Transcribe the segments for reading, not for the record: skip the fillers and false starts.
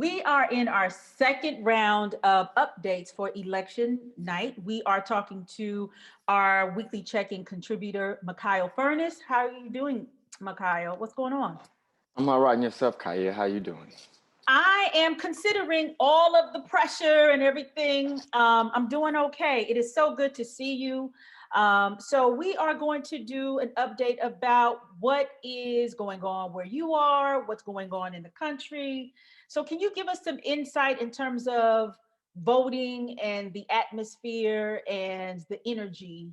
We are in our second round of updates for election night. We are talking to our weekly check-in contributor, Mikhail Furnace. How are you doing, Mikhail? What's going on? I'm all right, and yourself, Kaya. How you doing? I am considering all of the pressure and everything. I'm doing okay. It is so good to see you. So we are going to do an update about what is going on where you are, what's going on in the country. So can you give us some insight in terms of voting and the atmosphere and the energy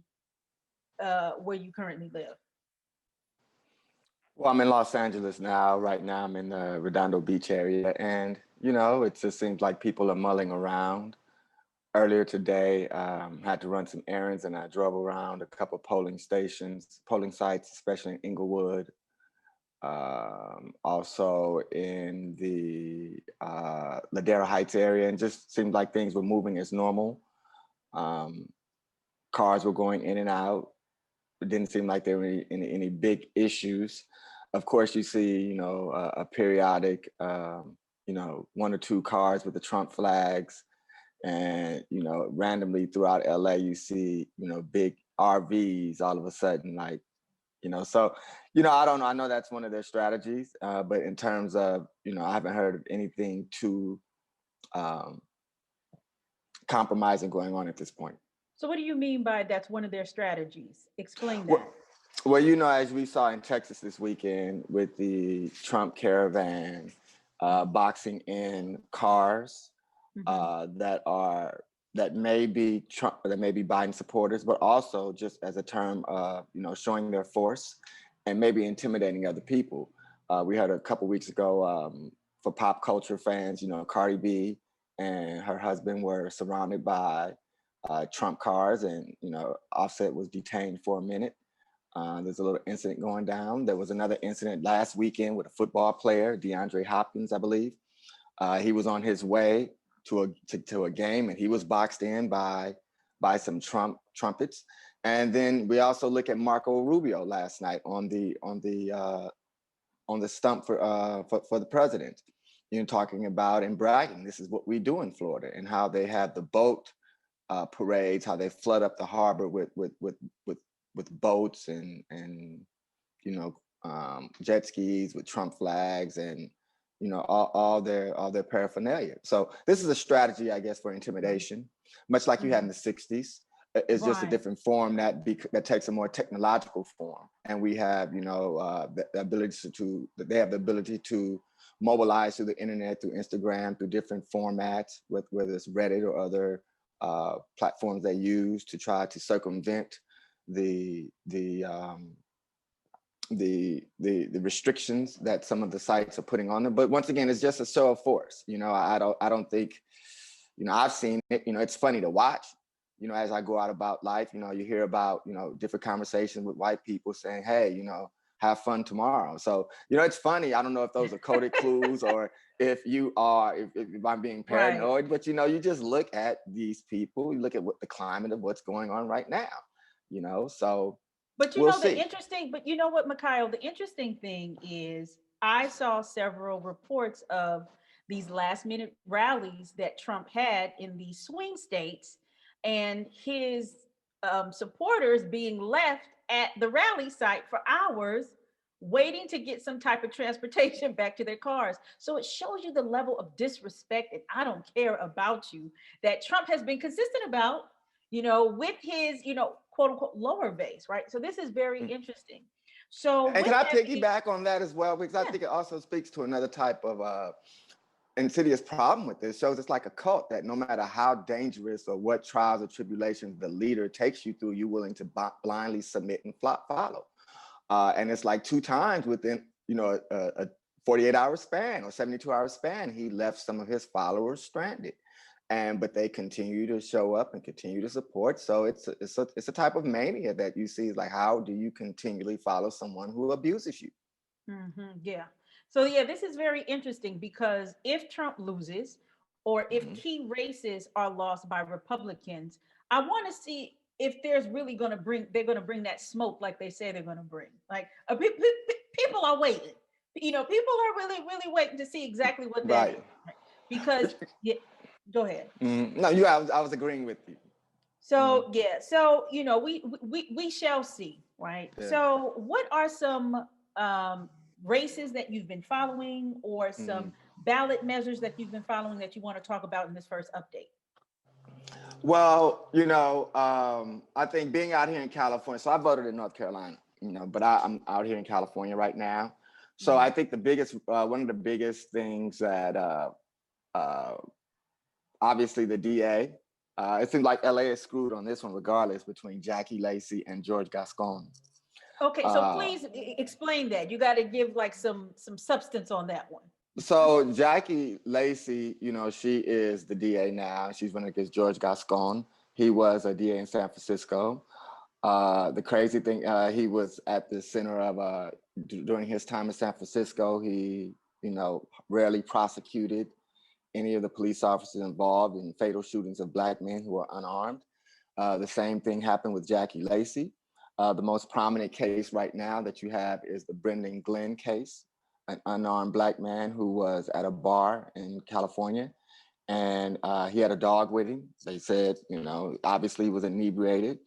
where you currently live? Well, I'm in Los Angeles now. Right now, I'm in the Redondo Beach area, and it just seems like people are mulling around. Earlier today, had to run some errands, and I drove around a couple polling stations, polling sites, especially in Inglewood. Also in the Ladera Heights area, and just seemed like things were moving as normal. Um, Cars were going in and out. It didn't seem like there were any big issues. Of course, you see, a periodic, one or two cars with the Trump flags, and randomly throughout LA, you see, big RVs all of a sudden, like, so, I don't know. I know that's one of their strategies, but in terms of, I haven't heard of anything too um, compromising going on at this point. So what do you mean by that's one of their strategies? Explain that. Well, as we saw in Texas this weekend with the Trump caravan boxing in cars that may be Trump, that may be Biden supporters, but also just as a term of showing their force and maybe intimidating other people. We heard a couple weeks ago for pop culture fans, Cardi B and her husband were surrounded by Trump cars, and Offset was detained for a minute. There's a little incident going down. There was another incident last weekend with a football player, DeAndre Hopkins, I believe. He was on his way to a game, and he was boxed in by some trumpets. And then we also look at Marco Rubio last night on the stump for the president, talking about and bragging, this is what we do in Florida, and how they have the boat parades, how they flood up the harbor with boats and jet skis with Trump flags and all their paraphernalia. So this is a strategy, I guess, for intimidation, much like you had in the '60s. It's just a different form that takes a more technological form, and we have the ability they have the ability to mobilize through the internet, through Instagram, through different formats, whether it's Reddit or other platforms they use to try to circumvent the restrictions that some of the sites are putting on them. But once again, it's just a show of force. I don't think, I've seen it. It's funny to watch. As I go out about life, you hear about different conversations with white people saying, hey, have fun tomorrow. So it's funny. I don't know if those are coded clues or if I'm being paranoid, but you just look at these people, you look at what the climate of what's going on right now, so but we'll see. But you know what, Mikhail, the interesting thing is I saw several reports of these last minute rallies that Trump had in the swing states, and his supporters being left at the rally site for hours waiting to get some type of transportation back to their cars. So it shows you the level of disrespect and I don't care about you that Trump has been consistent about, with his, quote unquote, lower base, right? So this is very interesting. So and can I piggyback on that as well? Because I think it also speaks to another type of insidious problem with this. Shows it's like a cult that no matter how dangerous or what trials or tribulations the leader takes you through, you're willing to blindly submit and follow. And it's like 2 times within, a 48-hour span or 72-hour span, he left some of his followers stranded. But they continue to show up and continue to support. So it's a type of mania that you see. Like, how do you continually follow someone who abuses you? Yeah. So this is very interesting because if Trump loses or if key races are lost by Republicans, I want to see if they're going to bring that smoke like they say they're going to bring. Like people are waiting. People are really, really waiting to see exactly what that is. because yeah, go ahead. No, I was agreeing with you. Mm, So yeah, so we shall see, right? yeah. So what are some races that you've been following, or Mhm. some ballot measures that you've been following that you want to talk about in this first update? Well, I think being out here in California, so I voted in North Carolina, but I'm out here in California right now. So I Mhm. think one of the biggest things that uh, obviously the DA, it seems like LA is screwed on this one regardless between Jackie Lacey and George Gascon. Okay, so Uh, please explain that. You got to give like some substance on that one. so Jackie Lacey, she is the DA now. She's running against George Gascon. He was a DA in San Francisco. The crazy thing, he was at the center of during his time in San Francisco. He, rarely prosecuted any of the police officers involved in fatal shootings of Black men who were unarmed. The same thing happened with Jackie Lacey. The most prominent case right now that you have is the Brendan Glenn case, an unarmed Black man who was at a bar in California, and he had a dog with him. They said, obviously he was inebriated,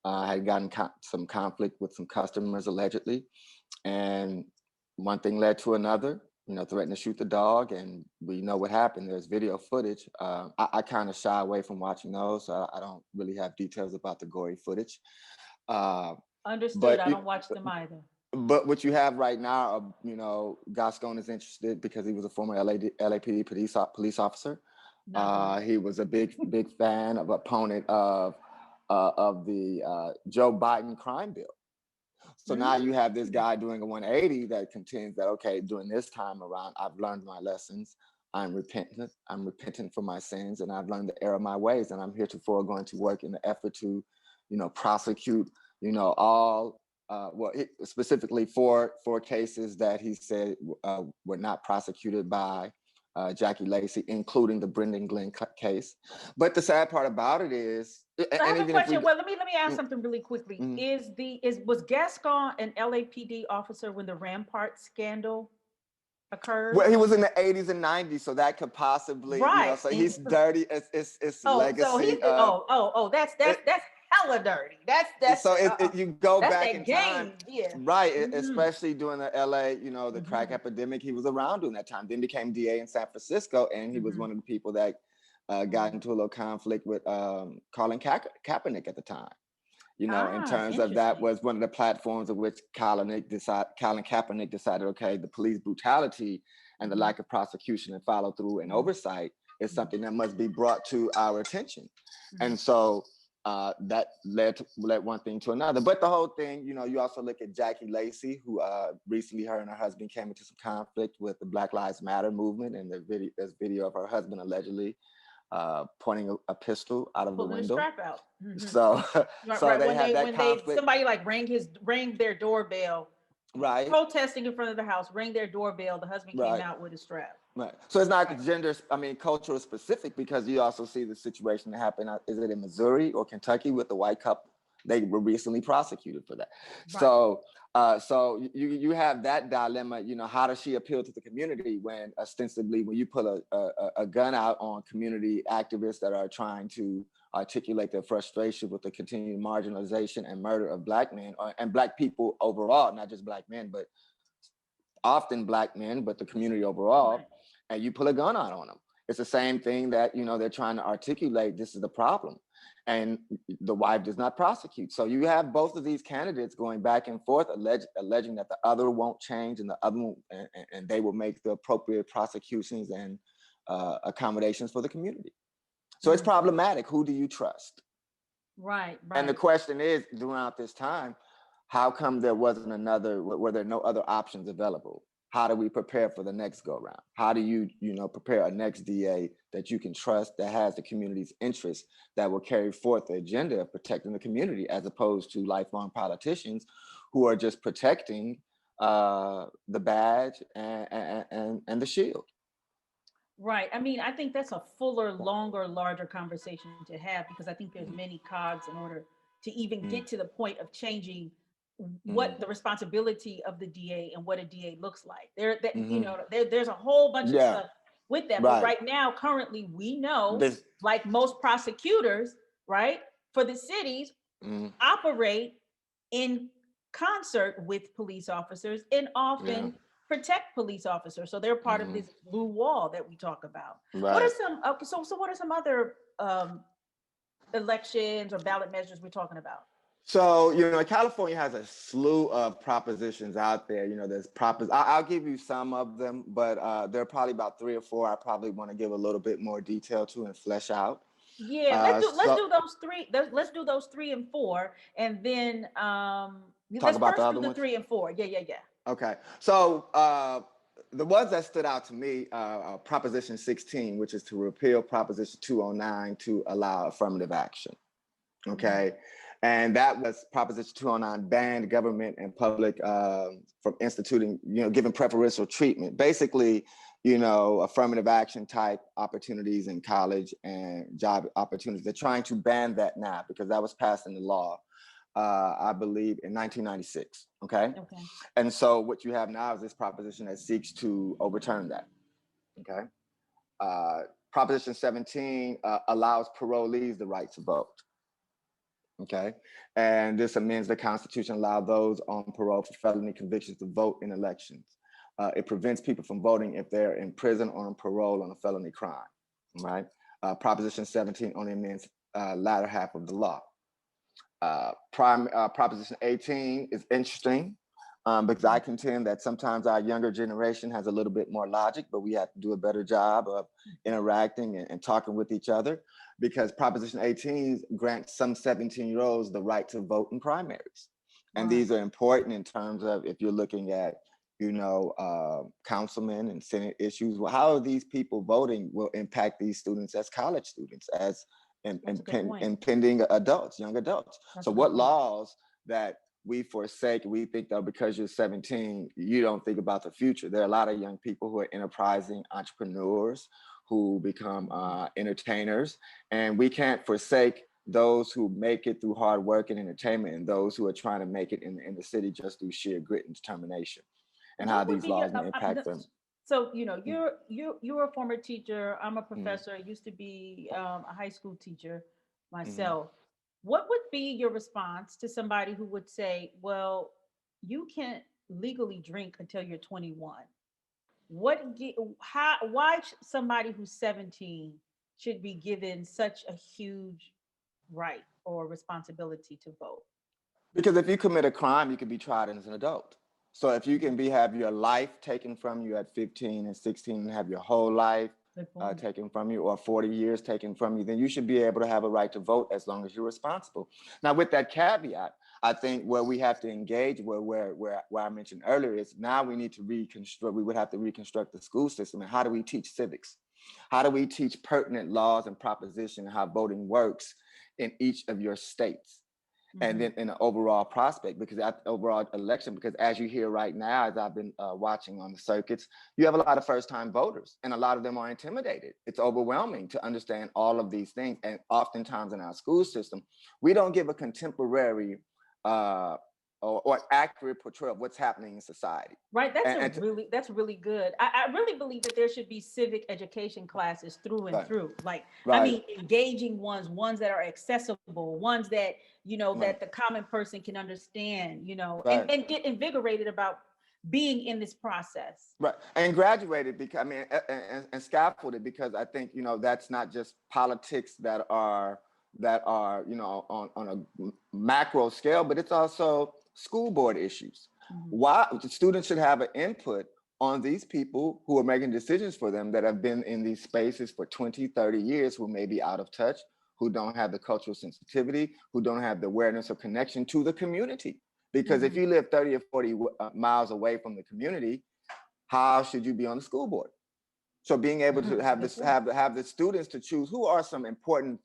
had gotten some conflict with some customers allegedly, and one thing led to another. Threatened to shoot the dog, and we know what happened. There's video footage. I kind of shy away from watching those, so I don't really have details about the gory footage. Uh, Understood. but I don't watch them either. but what you have right now, Gascon is interested because he was a former LAPD police officer. Uh-huh. He was a big fan of opponent of the Joe Biden crime bill. So now you have this Mm. guy doing a 180 that contends that, okay, during this time around, I've learned my lessons. I'm repentant. I'm repentant for my sins, and I've learned the error of my ways. And I'm heretofore going to work in the effort to, prosecute, all, specifically four cases that he said were not prosecuted by Jackie Lacey, including the Brendan Glenn case. But the sad part about it is, So I and have a even if we, question. Well, let me ask mm, something really quickly. mm, Was Gascon an LAPD officer when the Rampart scandal occurred? well, he was in the 80s and 90s, so that could possibly, Right. so And he's dirty. It's so he's legacy. that's It, hella dirty. That's so you go that's back in that time, game. Yeah. right? Mm-hmm. Especially during the LA, the crack Mm-hmm. epidemic. He was around during that time. Then became DA in San Francisco, and he was Mm-hmm. one of the people that got Mm-hmm. into a little conflict with Colin Kaepernick at the time. In Ah, terms of that interesting. was one of the platforms of which Colin Kaepernick decided, okay, the police brutality and the Mm-hmm. lack of prosecution and follow through and oversight is Mm-hmm. something that must be brought to our attention. Mm-hmm. And so that led one thing to another. But the whole thing, you also look at Jackie Lacey, who recently her and her husband came into some conflict with the Black Lives Matter movement, and there's video of her husband allegedly pointing a pistol out of the Pulling the window. strap out. Mm-hmm. So, Right, so right. they When had they that when they conflict, somebody like rang their doorbell, right? protesting in front of the house, rang their doorbell. The husband came Right. out with a strap. Right. So it's not Right. cultural specific, because you also see the situation that happened. Is it in Missouri or Kentucky with the white couple? They were recently prosecuted for that. Right. So you have that dilemma. How does she appeal to the community when ostensibly when you pull a gun out on community activists that are trying to articulate their frustration with the continued marginalization and murder of Black men and Black people overall, not just Black men, but often Black men, but the community Right. overall, and you pull a gun out on them. It's the same thing that, they're trying to articulate, this is the problem. And the wife does not prosecute. So you have both of these candidates going back and forth, alleging that the other won't change and the other won't, and they will make the appropriate prosecutions and accommodations for the community. So it's Mm. problematic. Who do you trust? Right. And the Right. question is, throughout this time, how come were there no other options available? How do we prepare for the next go round? How do you, prepare a next DA that you can trust, that has the community's interest, that will carry forth the agenda of protecting the community, as opposed to lifelong politicians who are just protecting the badge and the shield? Right. I mean, I think that's a fuller, longer, larger conversation to have, because I think there's many cogs in order to even Mm, get to the point of changing what mm, the responsibility of the DA and what a DA looks like. There, that mm-hmm. there's a whole bunch of Yeah. stuff with that. But Right. right now, currently, we know, This. like most prosecutors, right, for the cities Mm, operate in concert with police officers and yeah. often protect police officers. So they're part of Hmm. this blue wall that we talk about. What are Right. some okay, so what are some other elections or ballot measures we're talking about? So, California has a slew of propositions out there. There's I'll give you some of them, but there are probably about three or four I probably want to give a little bit more detail to and flesh out. Yeah, let's So do those three. Let's do those three and four, and then talk let's about the first do other the ones. three and four. Yeah, yeah, yeah. Okay. So the ones that stood out to me, Proposition 16, which is to repeal Proposition 209 to allow affirmative action. Mhm. Okay. And that was Proposition 209 banned government and public from instituting, giving preferential treatment. Basically, affirmative action type opportunities in college and job opportunities. They're trying to ban that now because that was passed into law, I believe, in 1996. Okay. Okay. And so what you have now is this proposition that seeks to overturn that. Okay. Uh, Proposition 17 allows parolees the right to vote. Okay. And this amends the Constitution, allow those on parole for felony convictions to vote in elections. It prevents people from voting if they're in prison or on parole on a felony crime. Right. Proposition 17 only amends latter half of the law. Proposition 18 is interesting because I contend that sometimes our younger generation has a little bit more logic, but we have to do a better job of interacting and talking with each other, because Proposition 18 grants some 17-year-olds the right to vote in primaries. And Right. these are important in terms of if you're looking at, councilmen and Senate issues. Well, how are these people voting will impact these students as college students, as That's a good point. impending adults, young adults. That's So a good what point. laws that we forsake, we think that because you're 17, you don't think about the future. There are a lot of young people who are enterprising entrepreneurs who become entertainers, and we can't forsake those who make it through hard work and entertainment and those who are trying to make it in the city just through sheer grit and determination, and how What would these be your laws may impact them. so Mm, you're a former teacher. I'm a mm, professor. I used to be a high school teacher mm. myself. What would be your response to somebody who would say, well, you can't legally drink until you're 21? How, why somebody who's 17 should be given such a huge right or responsibility to vote? Because if you commit a crime, you can be tried as an adult. So if you can have your life taken from you at 15 and 16 and have your whole life Good point. taken from you, or 40 years taken from you, then you should be able to have a right to vote as long as you're responsible. Now, with that caveat, I think where we have to engage, where I mentioned earlier, is now we need to reconstruct, we would have to reconstruct the school system. And how do we teach civics? How do we teach pertinent laws and proposition and how voting works in each of your states? And Mhm. then in an overall prospect, because that overall election, because as you hear right now, as I've been watching on the circuits, you have a lot of first-time voters, and a lot of them are intimidated. It's overwhelming to understand all of these things, and oftentimes in our school system, we don't give a contemporary uh, or accurate portrayal of what's happening in society. Right. And That's really good. I really believe that there should be civic education classes through and right, through. Like, I right, mean, engaging ones that are accessible, ones that, right, that the common person can understand, right. and get invigorated about being in this process. Right, and graduated because and scaffolded, because I think that's not just politics that are on a macro scale, but it's also school board issues. Mhm. Why the students should have an input on these people who are making decisions for them, that have been in these spaces for 20, 30 years, who may be out of touch, who don't have the cultural sensitivity, who don't have the awareness or connection to the community. Because if Mhm. you live 30 or 40 miles away from the community, how should you be on the school board? So being able to That's a have good this, point. have the students to choose who are some important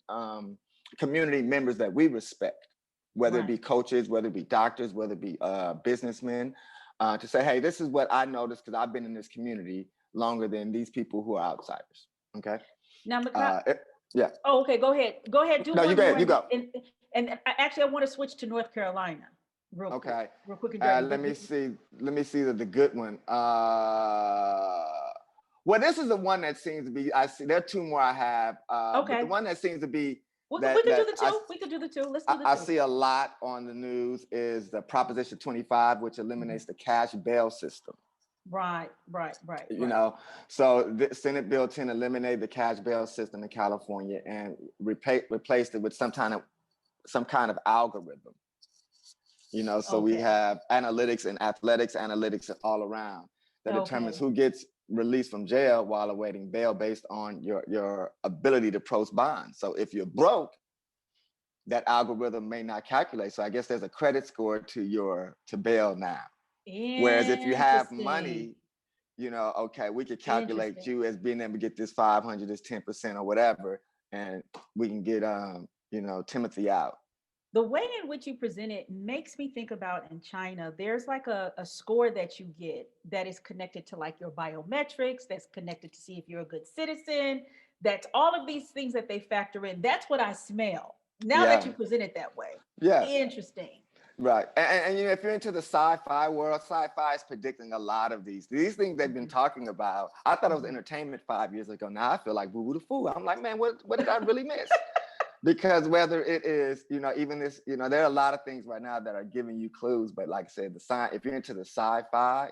community members that we respect, whether it Right. be coaches, whether it be doctors, whether it be businessmen, to say, hey, this is what I noticed because I've been in this community longer than these people who are outsiders. Okay. Now, Uh, it, yeah. oh, okay. Go ahead. Go ahead. Do No, you one go more, ahead. You go. actually, I want to switch to North Carolina Okay. real quick and dirty. Let me see. Let me see the good one. Well, this is the one that seems to be. I see there are two more I have, but the Okay. one that seems to be We that could do that the two. We could do the two. Let's do the I two. see a lot on the news is the Proposition 25, which Mhm. eliminates the cash bail system. Right, right, right, You right. know, so the Senate Bill 10 eliminated the cash bail system in California and replaced it with some kind of algorithm. You know, so we Okay. have analytics and athletics, analytics all around that determines Okay. who gets released from jail while awaiting bail based on your ability to post bonds. So if you're broke, that algorithm may not calculate. So I guess there's a credit score to bail now. Whereas if you have Interesting. money, you know, okay, we could calculate Interesting. you as being able to get this 500, this 10% or whatever, and we can get you know, Timothy out. The way in which you present it makes me think about in China, there's like a score that you get that is connected to like your biometrics, that's connected to see if you're a good citizen. That's all of these things that they factor in. That's what I smell now that Yeah, you present it that way. yeah. Interesting. Right. And you know, if you're into the sci-fi world, sci-fi is predicting a lot of these things they've been Mhm, talking about. I thought it was mhm. entertainment 5 years ago. Now I feel like boo boo the fool. I'm like, man, what did I really miss? Because whether it is, you know, even this, you know, there are a lot of things right now that are giving you clues. But like I said, if you're into the sci-fi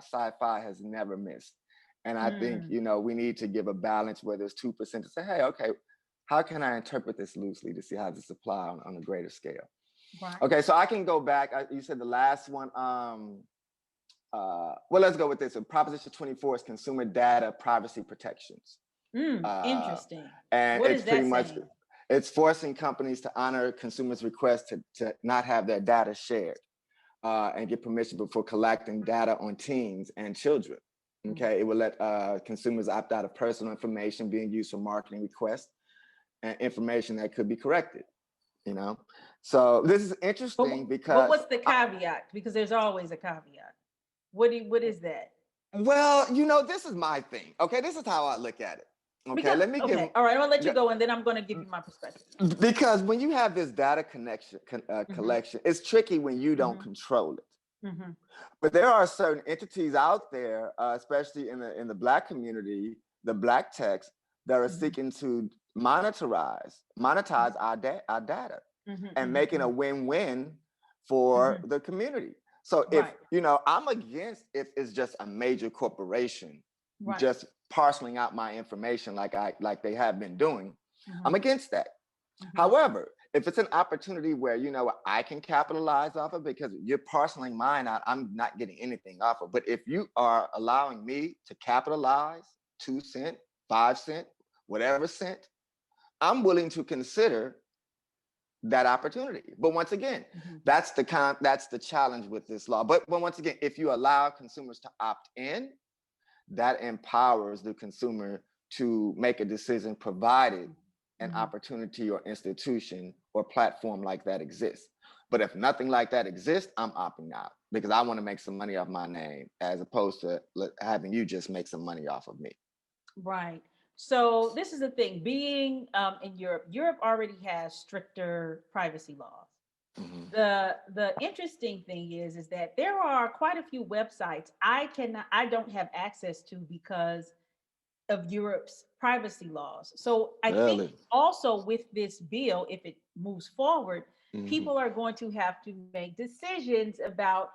has never missed. And I think, Mm, you know, we need to give a balance where there's 2% to say, hey, okay, how can I interpret this loosely to see how this apply on a greater scale? right. Okay, so I can go back. You said the last one. Well, let's go with this. So Proposition 24 is consumer data privacy protections, uh, Interesting. and What it's is pretty that much saying? it's forcing companies to honor consumers' requests to not have their data shared and get permission before collecting data on teens and children. Mm, Okay, it will let consumers opt out of personal information being used for marketing requests and information that could be corrected. You know, so this is interesting but because what's the caveat? Because there's always a caveat. What is that? well, you know, this is my thing. Okay, this is how I look at it. Okay, Because let me give okay, all right, I'm gonna let you go, and then I'm gonna give you my perspective. because when you have this data Mm-hmm, collection, it's tricky when you don't mm-hmm, control it. mm-hmm, But there are certain entities out there, especially in the Black community, the Black techs, that are mm-hmm, seeking to mm-hmm, monetize our data mm-hmm, and mm-hmm, making a win-win for mm-hmm. the community. So if Right, you know, I'm against if it's just a major corporation right. just parceling out my information like they have been doing. Mm-hmm, I'm against that. mm-hmm, However, if it's an opportunity where you know I can capitalize off of because you're parceling mine out, I'm not getting anything off of. But if you are allowing me to capitalize 2 cent, 5 cent, whatever cent, I'm willing to consider that opportunity. But once again, mm-hmm. that's the challenge with this law. But once again, if you allow consumers to opt in, that empowers the consumer to make a decision provided an Mm-hmm. opportunity or institution or platform like that exists. But if nothing like that exists, I'm opting out because I want to make some money off my name as opposed to having you just make some money off of me. Right. So this is the thing. Being in Europe, Europe already has stricter privacy laws. Mhm. The interesting thing is that there are quite a few websites I don't have access to because of Europe's privacy laws. So I think Really? also with this bill, if it moves forward, Mhm. people are going to have to make decisions about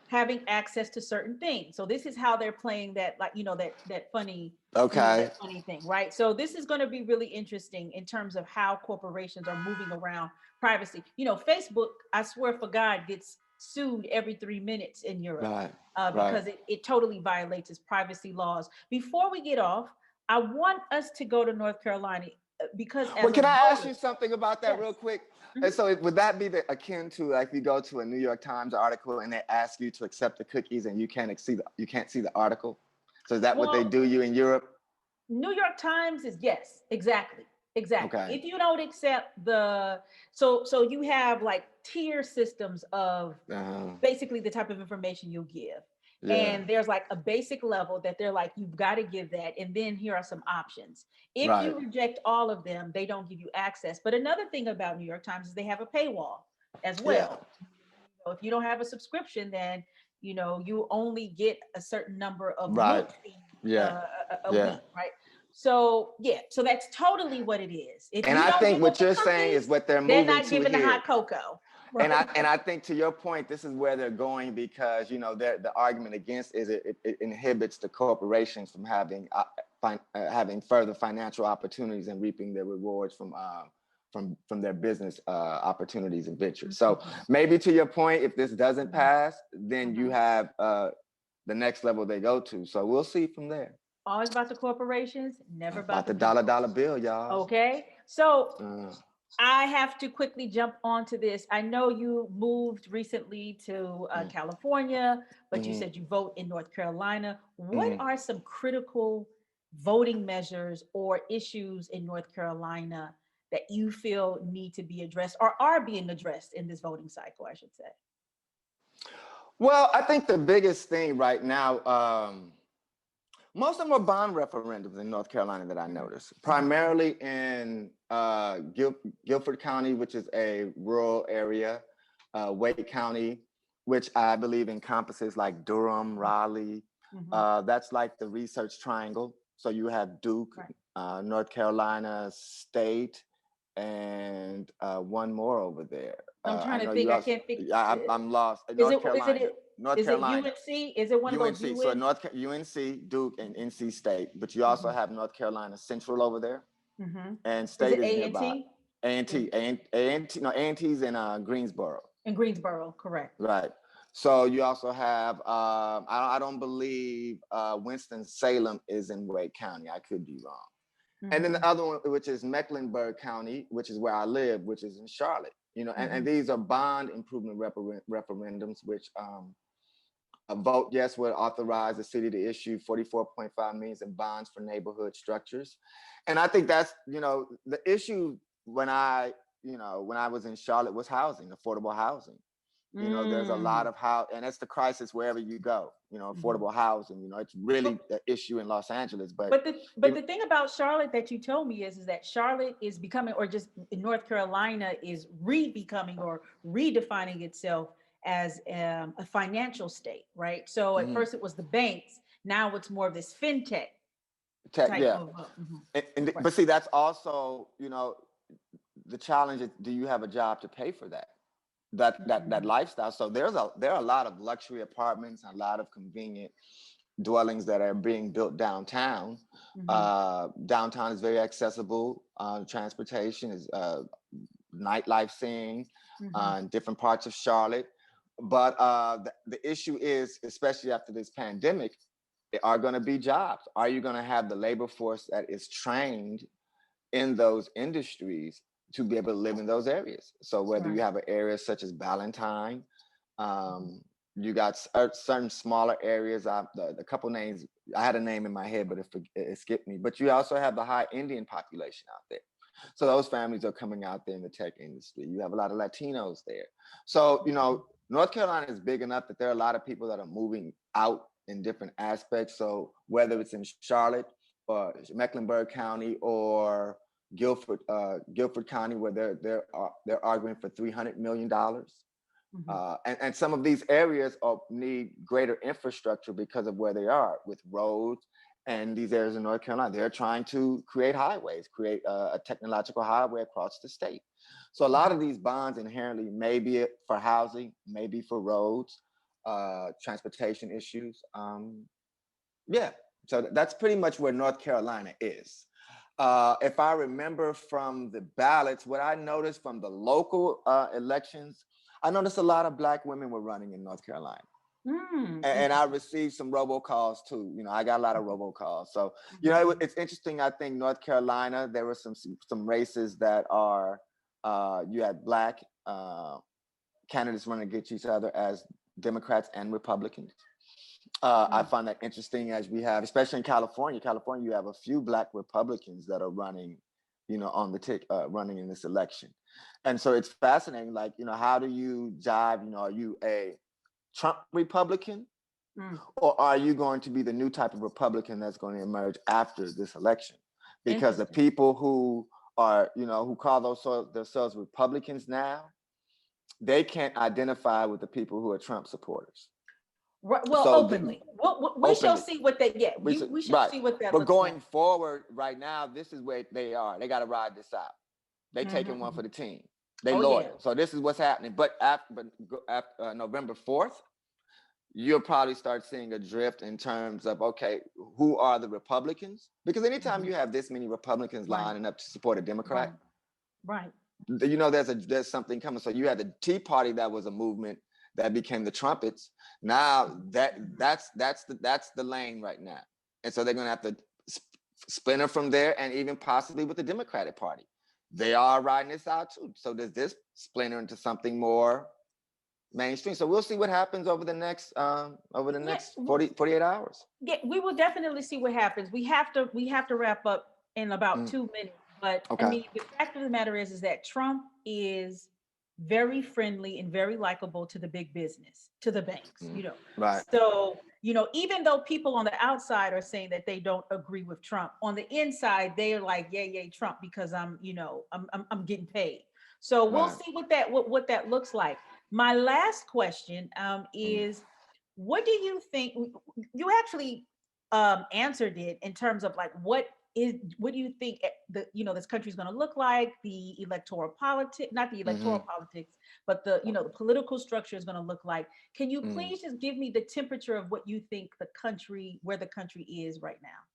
having access to certain things. So this is how they're playing that, like, that funny, Okay. that funny thing, right? So this is going to be really interesting in terms of how corporations are moving around privacy. Facebook, I swear for God, gets sued every 3 minutes in Europe Right. Right. because it totally violates its privacy laws. Before we get off, I want us to go to North Carolina because Well, as a can I ask voter, you something about that yes. real quick? And Mhm. so, would that be akin to like you go to a New York Times article and they ask you to accept the cookies and you can't see the article? So is that what they Well, do you in Europe? New York Times is yes, exactly. Exactly. Okay. If you don't accept so you have like tier systems of Uh, basically the type of information you'll give. yeah. And there's like a basic level that they're like, you've got to give that. And then here are some options. If Right. you reject all of them, they don't give you access. But another thing about New York Times is they have a paywall as Yeah. well. If you don't have a subscription, then you only get a certain number of Right. links Yeah. a Yeah. week, right? So yeah, so that's totally what it is. If And you I don't think give them what the you're saying is cookies, what they're they're moving not to giving the here. hot cocoa. And I think to your point, this is where they're going because the argument against is it inhibits the corporations from having further financial opportunities and reaping their rewards from their business opportunities and ventures. So maybe to your point, if this doesn't pass, then you have the next level they go to. So we'll see from there. Always about the corporations, never about About the the people. dollar bill, y'all. Okay, so Uh, I have to quickly jump onto this. I know you moved recently to mm, California, but you mhm, said you vote in North Carolina. What mhm. are some critical voting measures or issues in North Carolina that you feel need to be addressed or are being addressed in this voting cycle, I should say? Well, I think the biggest thing right now, most of them were bond referendums in North Carolina that I noticed, primarily in Guilford County, which is a rural area, Wake County, which I believe encompasses like Durham, Raleigh. Mhm. That's like the Research Triangle. So you have Duke, Right. North Carolina State, and one more over there. I'm I trying to know think. you I also, can't think. I'm lost. Is it North is it Carolina, North is it Carolina. UNC? Is it one of those UNC, so UN? UNC, Duke, and NC State, but you also have North Carolina Central over there, Mm-hmm. and Is State it is A and nearby. T? A&T, A&T, no, A&T's in Greensboro, In Greensboro, correct. right? So you also have, I don't believe Winston-Salem is in Wake County. I could be wrong. And then Mm-hmm. the other one, which is Mecklenburg County, which is where I live, which is in Charlotte. And these are bond improvement referendums, which a vote yes would authorize the city to issue 44.5 million in bonds for neighborhood structures. And I think that's, the issue when I was in Charlotte was housing, affordable housing. There's a lot Mm. of how, and it's the crisis wherever you go, Mhm. affordable housing, it's But really the issue in Los Angeles. But but even, the thing about Charlotte that you told me is that Charlotte is becoming, or just in North Carolina is re-becoming or redefining itself as a financial state, right? So at mhm, first it was the banks, now it's more of this fintech type yeah. of. Right. But see, that's also, the challenge is, do you have a job to pay for that? That Mhm. lifestyle. So there are a lot of luxury apartments, a lot of convenient dwellings that are being built downtown. Mhm. Downtown is very accessible. Transportation is nightlife scene Mhm. in different parts of Charlotte. But the issue is, especially after this pandemic, there are going to be jobs. Are you going to have the labor force that is trained in those industries to be able to live in those areas? So whether you Right. have an area such as Ballantyne, Mhm. um, you got certain smaller areas. The couple names, I had a name in my head, but it escaped me. But you also have the high Indian population out there. So those families are coming out there in the tech industry. You have a lot of Latinos there. So, North Carolina is big enough that there are a lot of people that are moving out in different aspects. So whether it's in Charlotte or Mecklenburg County or Guilford County, where they're arguing for $300 million. Mhm. And some of these areas need greater infrastructure because of where they are with roads. And these areas in North Carolina, they're trying to create highways, create a technological highway across the state. So a lot of these bonds inherently may be for housing, maybe for roads, transportation issues. Yeah, so that's pretty much where North Carolina is. If I remember from the ballots, what I noticed from the local elections, I noticed a lot of Black women were running in North Carolina. And I Interesting. received some robocalls too. I got a lot of robocalls. So, Mhm. it's interesting. I think North Carolina, there were some races that are, you had Black candidates running against each other as Democrats and Republicans. I Mm. find that interesting as we have, especially in California. California, you have a few Black Republicans that are running, on the running in this election. And so it's fascinating. Like, how do you jive? Are you a Trump Republican, Mm. or are you going to be the new type of Republican that's going to emerge after this election? Because the Interesting. people who are, who call themselves Republicans now, they can't identify with the people who are Trump supporters. Well, So openly. We shall openly, see what that. Yeah, we shall right. see what that But looks like. going forward, right now, this is where they are. They got to ride this out. They taking one Hmm. for the team. They Oh yeah. loyal. So this is what's happening. But after November 4th, you'll probably start seeing a drift in terms of, okay, who are the Republicans? Because anytime Hmm. you have this many Republicans Right. lining up to support a Right. Democrat, Right. there's something coming. So you had the Tea Party, that was a movement that became the Trumpets. Now that's the lane right now, and so they're going to have to splinter from there, and even possibly with the Democratic Party, they are riding this out too. So does this splinter into something more mainstream? So we'll see what happens over the Yeah. next 48 hours. Yeah, we will definitely see what happens. We have to wrap up in about Mm, 2 minutes. But I okay. mean, the fact of the matter is that Trump is very friendly and very likable to the big business, to the banks, Mm, right. So, even though people on the outside are saying that they don't agree with Trump, on the inside, they are like, yay, yay, Trump, because I'm getting paid. So we'll Right. see what that looks like. My last question Mm, is, what do you think? You actually answered it in terms of like what do you think this country is going to look like, the electoral politics, not the electoral mm-hmm, politics, but the political structure is going to look like. Can you mm. please just give me the temperature of what you think where the country is right now?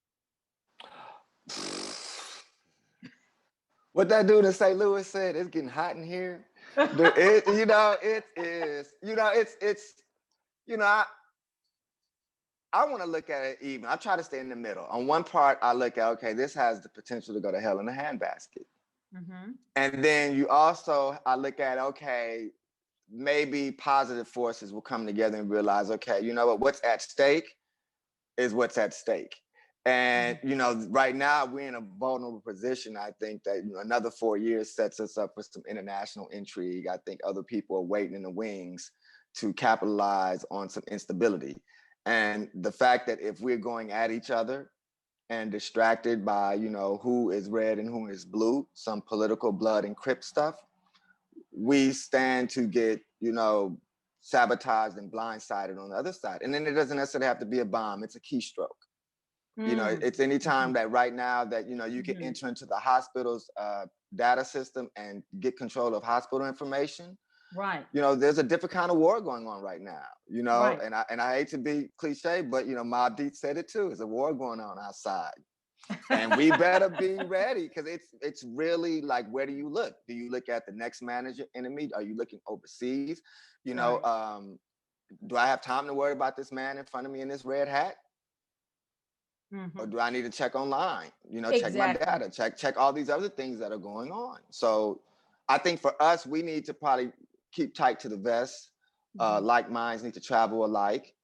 What that dude in St. Louis said, it's getting hot in here. It is, you know, I, I want to look at it even. I try to stay in the middle. On one part, I look at, okay, this has the potential to go to hell in a handbasket. Mm-hmm. And then I look at, okay, maybe positive forces will come together and realize, okay, you know what's at stake is what's at stake. And right now we're in a vulnerable position. I think that another 4 years sets us up for some international intrigue. I think other people are waiting in the wings to capitalize on some instability. And the fact that if we're going at each other and distracted by, who is red and who is blue, some political blood and crip stuff, we stand to get, sabotaged and blindsided on the other side. And then it doesn't necessarily have to be a bomb, it's a keystroke. Mm. It's any time Mhm. that right now that you can Mhm. enter into the hospital's data system and get control of hospital information. Right. There's a different kind of war going on right now. Right. And I hate to be cliche, but Mobb Deep said it too. There's a war going on outside, and we better be ready, because it's really like, where do you look? Do you look at the next manager enemy? Are you looking overseas? You know, Right. um, do I have time to worry about this man in front of me in this red hat? Or Hmm. do I need to check online? Check my Exactly. data, check all these other things that are going on. So I think for us, we need to probably keep tight to the vest. Hmm. Like minds need to travel alike,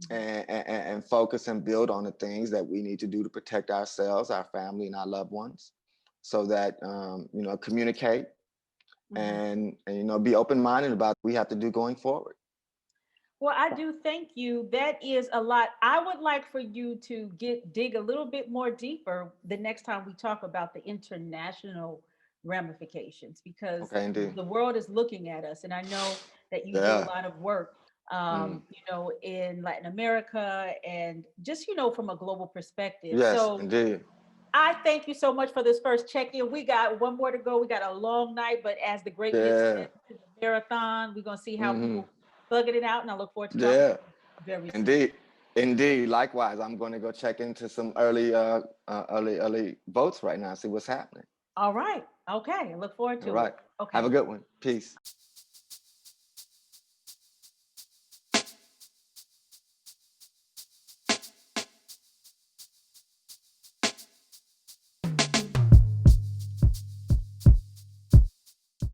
Hmm. and focus and build on the things that we need to do to protect ourselves, our family, and our loved ones, so that communicate Hmm. and be open-minded about what we have to do going forward. Well, I do thank you. That is a lot. I would like for you to dig a little bit more deeper the next time we talk about the international ramifications, because Okay, indeed. the world is looking at us, and I know that you do a Yeah. lot of work, Mm. in Latin America, and just from a global perspective. Yes, So indeed. I thank you so much for this first check-in. We got one more to go. We got a long night, but as the great Nick Yeah. said, this is a marathon. We're gonna see how Hmm. people bugging it out, and I look forward to talking to Yeah. you very soon. Indeed. Indeed. Likewise, I'm going to go check into some early votes right now, see what's happening. All right. Okay. I look forward All to it. right. Have Okay. a good one. Peace.